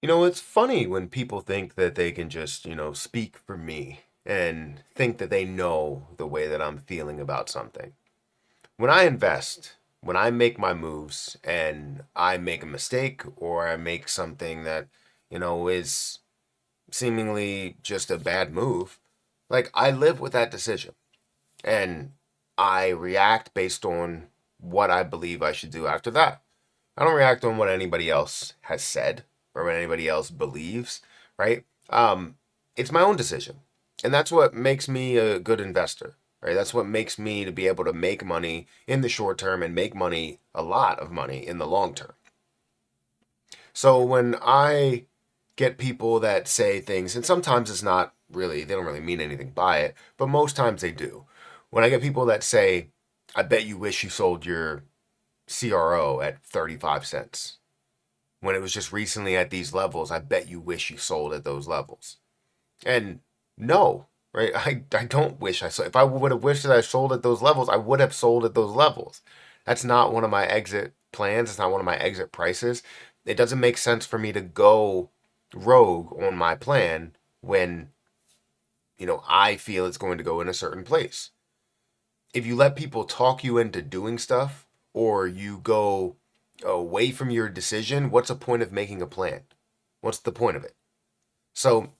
It's funny when people think that they can just, speak for me and think that they know the way that I'm feeling about something. When I invest, when I make my moves and I make a mistake or I make something that, is seemingly just a bad move, like I live with that decision and I react based on what I believe I should do after that. I don't react on what anybody else has said or what anybody else believes, right? It's my own decision. And that's what makes me a good investor, right? That's what makes me to be able to make money in the short term and make money, a lot of money in the long term. So when I get people that say things, and sometimes it's not really, they don't really mean anything by it, but most times they do. When I get people that say, I bet you wish you sold your CRO at 35 cents when it was just recently at these levels. I bet you wish you sold at those levels. And no, right? I don't wish I sold. If I would have wished that I sold at those levels, I would have sold at those levels. That's not one of my exit plans. It's not one of my exit prices. It doesn't make sense for me to go rogue on my plan when, I feel it's going to go in a certain place. If you let people talk you into doing stuff or you go away from your decision, what's the point of making a plan? What's the point of it? So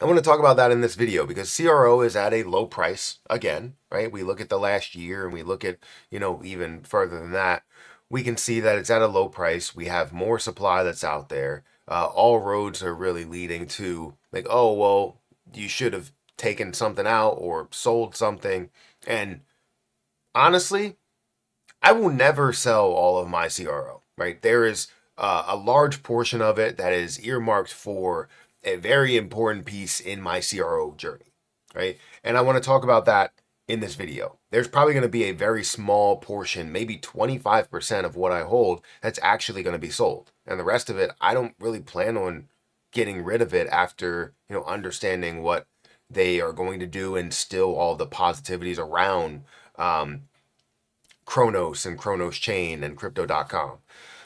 I want to talk about that in this video because CRO is at a low price again, right? We look at the last year and we look at, even further than that. We can see that it's at a low price. We have more supply that's out there. All roads are really leading to like, oh, well, you should have taken something out or sold something. And honestly, I will never sell all of my CRO, right? There is a large portion of it that is earmarked for a very important piece in my CRO journey, right? And I want to talk about that in this video. There's probably going to be a very small portion, maybe 25% of what I hold that's actually going to be sold. And the rest of it, I don't really plan on getting rid of it after, understanding what they are going to do and still all the positivities around Kronos and Kronos Chain and Crypto.com.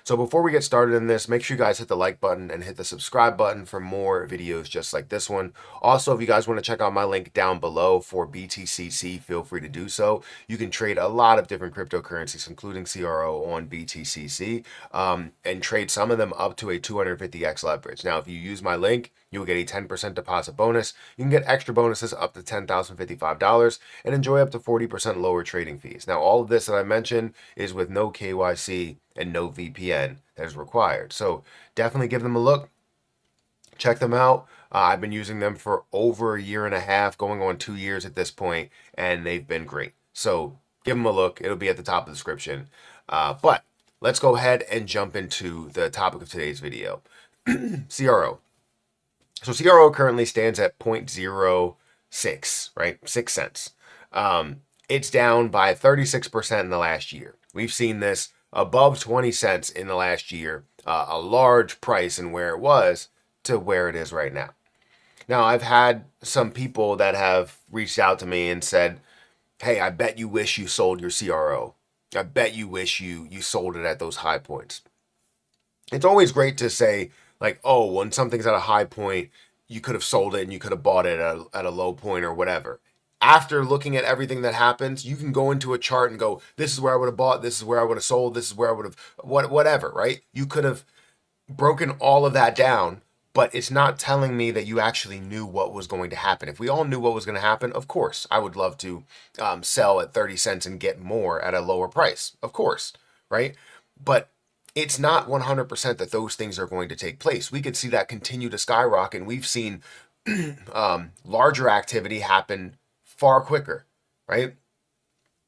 So before we get started in this, make sure you guys hit the like button and hit the subscribe button for more videos just like this one. Also, if you guys want to check out my link down below for BTCC, feel free to do so. You can trade a lot of different cryptocurrencies, including CRO on BTCC, and trade some of them up to a 250x leverage. Now, if you use my link, you will get a 10% deposit bonus. You can get extra bonuses up to $10,055 and enjoy up to 40% lower trading fees. Now, all of this that I mentioned is with no KYC and no VPN that is required. So definitely give them a look. Check them out. I've been using them for over a year and a half, going on 2 years at this point, and they've been great. So give them a look. It'll be at the top of the description. But let's go ahead and jump into the topic of today's video. CRO. So CRO currently stands at 0.06, right? 6 cents. It's down by 36% in the last year. We've seen this above 20 cents in the last year, a large price in where it was to where it is right now. Now, I've had some people that have reached out to me and said, hey, I bet you wish you sold your CRO. I bet you wish you sold it at those high points. It's always great to say, like, oh, when something's at a high point, you could have sold it and you could have bought it at a low point or whatever. After looking at everything that happens, you can go into a chart and go, this is where I would have bought, this is where I would have sold, this is where I would have, whatever, right? You could have broken all of that down, but it's not telling me that you actually knew what was going to happen. If we all knew what was going to happen, of course, I would love to sell at 30 cents and get more at a lower price, of course, right? But it's not 100% that those things are going to take place. We could see that continue to skyrocket, and we've seen larger activity happen far quicker, right?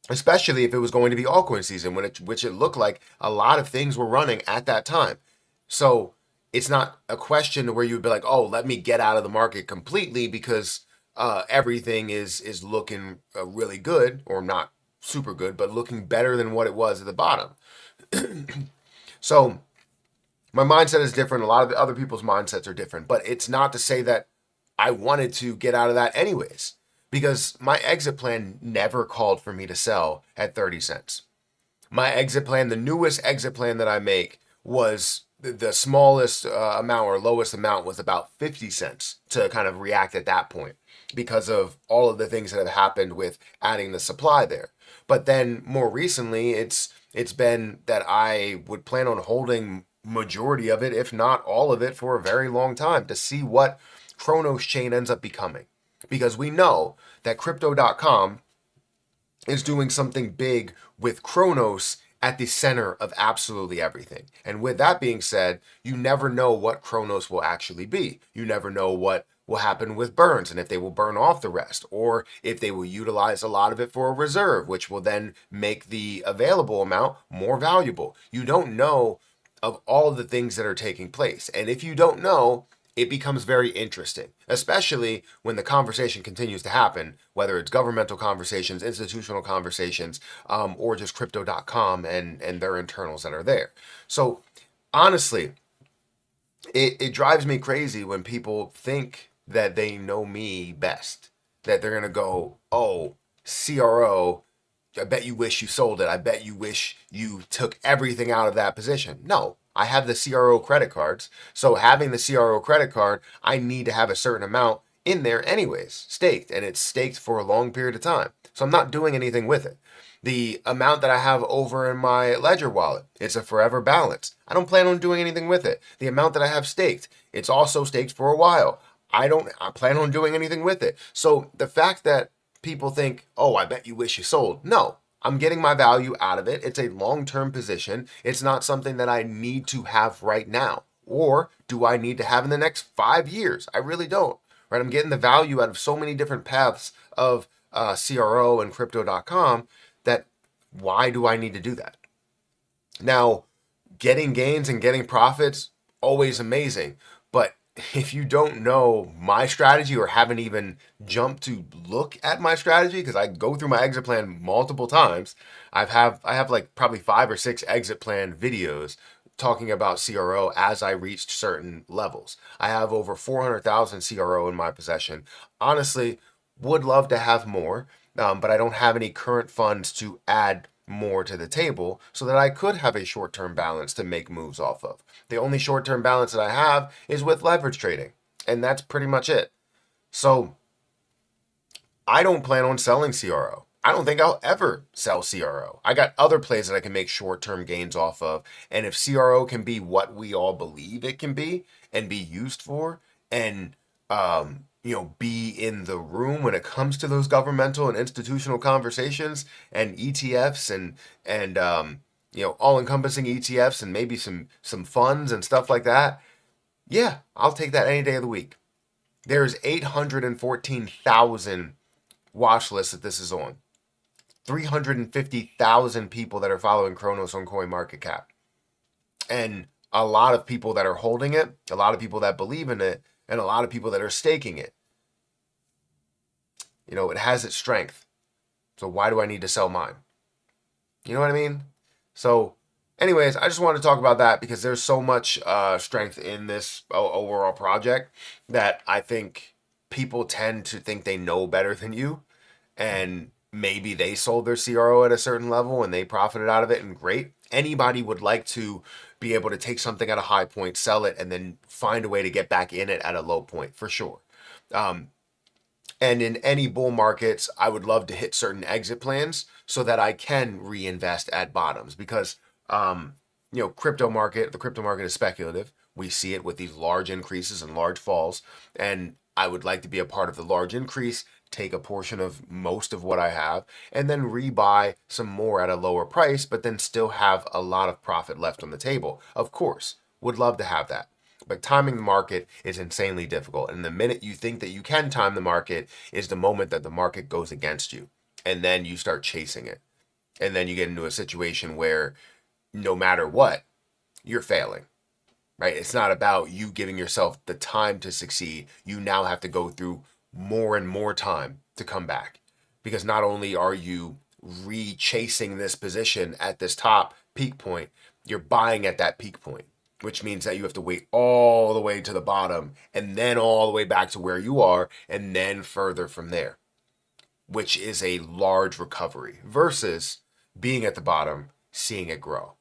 Especially if it was going to be altcoin season, which it looked like a lot of things were running at that time. So it's not a question where you'd be like, oh, let me get out of the market completely because everything is looking really good, or not super good, but looking better than what it was at the bottom. So my mindset is different. A lot of the other people's mindsets are different, but it's not to say that I wanted to get out of that anyways, because my exit plan never called for me to sell at 30 cents. My exit plan, the newest exit plan that I make, was the smallest amount or lowest amount was about 50 cents to kind of react at that point because of all of the things that have happened with adding the supply there. But then more recently, it's been that I would plan on holding majority of it, if not all of it, for a very long time to see what Kronos chain ends up becoming. Because we know that crypto.com is doing something big with Kronos at the center of absolutely everything. And with that being said, you never know what Kronos will actually be. You never know what will happen with burns and if they will burn off the rest, or if they will utilize a lot of it for a reserve, which will then make the available amount more valuable. You don't know of all of the things that are taking place. And if you don't know, it becomes very interesting, especially when the conversation continues to happen, whether it's governmental conversations, institutional conversations, or just crypto.com and their internals that are there. So honestly, it drives me crazy when people think that they know me best, that they're going to go, oh, CRO, I bet you wish you sold it. I bet you wish you took everything out of that position. No, I have the CRO credit cards. So having the CRO credit card, I need to have a certain amount in there anyways, staked, and it's staked for a long period of time. So I'm not doing anything with it. The amount that I have over in my Ledger wallet, it's a forever balance. I don't plan on doing anything with it. The amount that I have staked, it's also staked for a while. I plan on doing anything with it. So the fact that people think, oh, I bet you wish you sold. No, I'm getting my value out of it. It's a long-term position. It's not something that I need to have right now. Or do I need to have in the next 5 years? I really don't. Right? I'm getting the value out of so many different paths of CRO and crypto.com that why do I need to do that? Now, getting gains and getting profits, always amazing. But if you don't know my strategy or haven't even jumped to look at my strategy, because I go through my exit plan multiple times, I have like probably 5 or 6 exit plan videos talking about CRO as I reached certain levels. I have over 400,000 CRO in my possession. Honestly, would love to have more, but I don't have any current funds to add more to the table so that I could have a short-term balance to make moves off of. The only short-term balance that I have is with leverage trading, and that's pretty much it. So I don't plan on selling CRO. I don't think I'll ever sell CRO. I got other plays that I can make short-term gains off of. And if CRO can be what we all believe it can be and be used for and be in the room when it comes to those governmental and institutional conversations and ETFs and all-encompassing ETFs and maybe some funds and stuff like that, yeah, I'll take that any day of the week. There's 814,000 watch lists that this is on. 350,000 people that are following Kronos on CoinMarketCap. And a lot of people that are holding it, a lot of people that believe in it, and a lot of people that are staking it. It has its strength. So why do I need to sell mine? You know what I mean? So anyways, I just wanted to talk about that because there's so much strength in this overall project that I think people tend to think they know better than you. And maybe they sold their CRO at a certain level and they profited out of it, and great. Anybody would like to be able to take something at a high point, sell it, and then find a way to get back in it at a low point, for sure. And in any bull markets, I would love to hit certain exit plans so that I can reinvest at bottoms because, the crypto market is speculative. We see it with these large increases and large falls. And I would like to be a part of the large increase, take a portion of most of what I have, and then rebuy some more at a lower price, but then still have a lot of profit left on the table. Of course, would love to have that. But timing the market is insanely difficult. And the minute you think that you can time the market is the moment that the market goes against you. And then you start chasing it. And then you get into a situation where no matter what, you're failing. Right? It's not about you giving yourself the time to succeed. You now have to go through more and more time to come back. Because not only are you re-chasing this position at this top peak point, you're buying at that peak point, which means that you have to wait all the way to the bottom and then all the way back to where you are and then further from there, which is a large recovery versus being at the bottom, seeing it grow.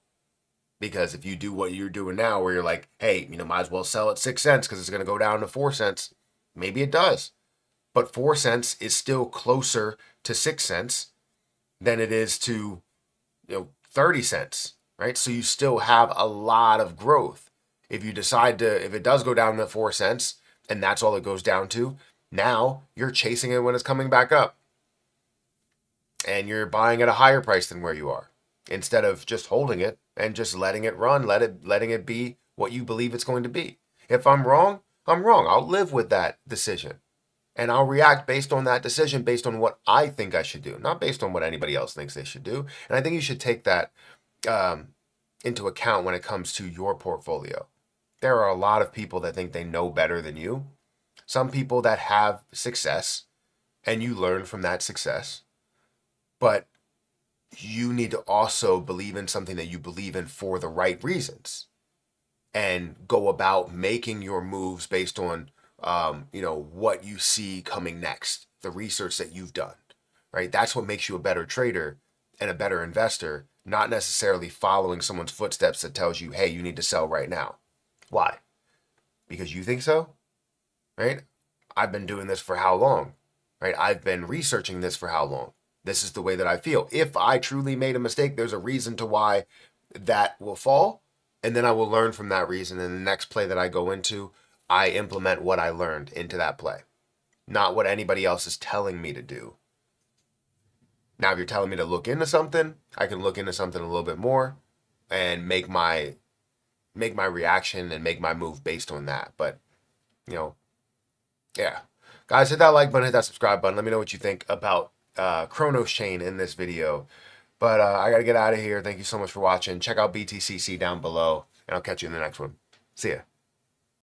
Because if you do what you're doing now, where you're like, hey, might as well sell at 6 cents because it's going to go down to 4 cents, maybe it does. But 4 cents is still closer to 6 cents than it is to 30 cents, right? So you still have a lot of growth. If it does go down to 4 cents and that's all it goes down to, now you're chasing it when it's coming back up and you're buying at a higher price than where you are instead of just holding it and just letting it run, letting it be what you believe it's going to be. If I'm wrong, I'm wrong. I'll live with that decision. And I'll react based on that decision, based on what I think I should do, not based on what anybody else thinks they should do. And I think you should take that into account when it comes to your portfolio. There are a lot of people that think they know better than you. Some people that have success, and you learn from that success. But you need to also believe in something that you believe in for the right reasons and go about making your moves based on what you see coming next, the research that you've done, right? That's what makes you a better trader and a better investor, not necessarily following someone's footsteps that tells you, hey, you need to sell right now. Why? Because you think so, right? I've been doing this for how long, right? I've been researching this for how long? This is the way that I feel. If I truly made a mistake, there's a reason to why that will fall. And then I will learn from that reason. And the next play that I go into, I implement what I learned into that play, not what anybody else is telling me to do. Now, if you're telling me to look into something, I can look into something a little bit more and make my reaction and make my move based on that. But, yeah. Guys, hit that like button, hit that subscribe button. Let me know what you think about Kronos chain in this video. But I got to get out of here. Thank you so much for watching. Check out BTCC down below, and I'll catch you in the next one. See ya.